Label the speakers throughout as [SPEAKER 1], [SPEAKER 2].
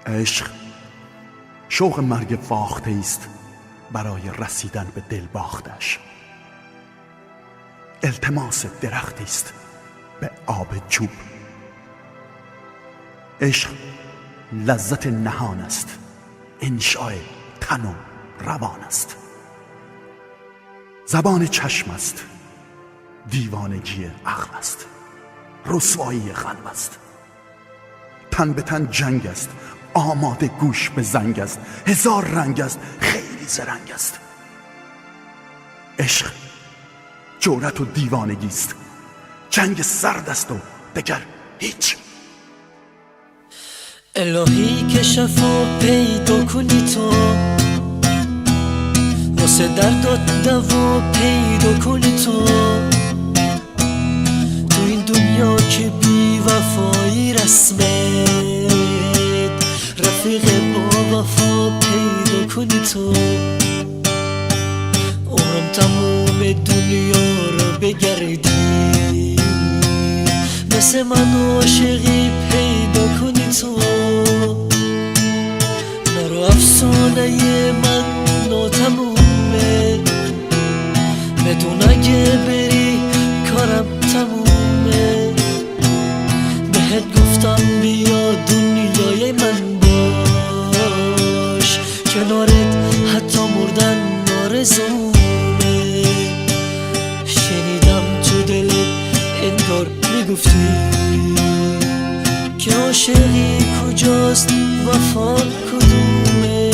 [SPEAKER 1] عشق شوق مرگ فاخته است برای رسیدن به دل باختش. التماس درختی است به آب چوب. عشق لذت نهان است، انشاء تن و روان است. زبان چشم است، دیوانگی عقل است، رسوایی قلب است. تن به تن جنگ است، آماده گوش به زنگ است. هزار رنگ است، خیلی زرنگ است. عشق جرأت و دیوانگی است، جنگ سرد است و دگر هیچ.
[SPEAKER 2] الهی که شفا پیدا کنی تو، واسه درد و دوا پیدا کنی تو این دنیا که بی وفایی رسمت، رفیق با وفا پیدا کنی تو. عمرم تموم دنیا رو بگردی، مثل من عاشقی پیدا کنی تو. نرو افسانه من ناتمومه، بدون اگه بری کارم تمومه. بهت گفتم بیا دنیای من باش، کنارت حتی مردن آرزومه. شنیدم تو دلت انگار میگفتی که عاشقی کجاست، وفا کدومه.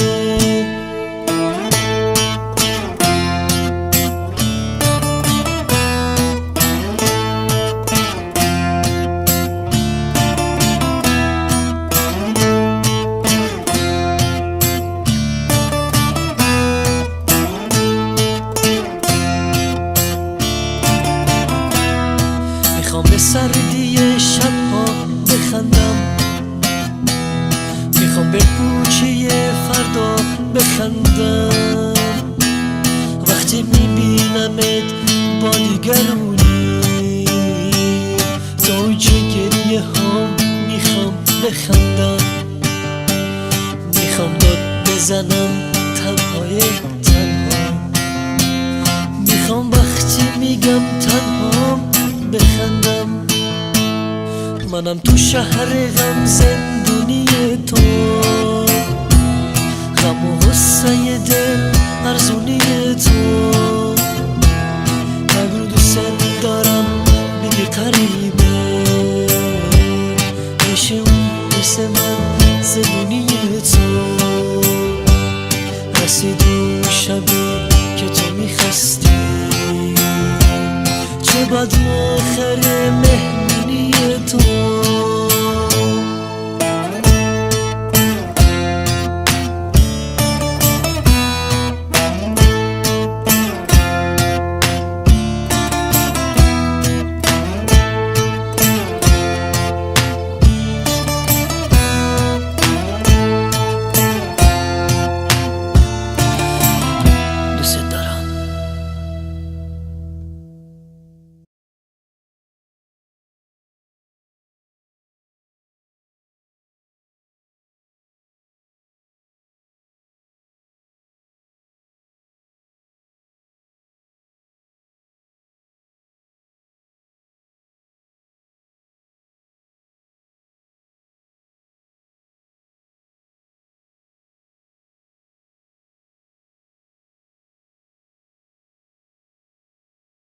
[SPEAKER 2] میخوام به سردی شبها بخندم، میخوام به کوچه فردا بخندم. وقتی میبینمت با دیگرونی، زوج گریه ها میخوام بخندم. میخوام داد بزنم تنهای تنها، میخوام وقتی میگم تنها بخندم. منم تو شهر غم زندونی تو، غم و غصه دل ارزونی تو. اگر دوست دارم بگی قریبه، میشه اون مثل من زندونی تو. رسیدی اون شبی که تو میخواستی، چه بد آخر مهمونی تو.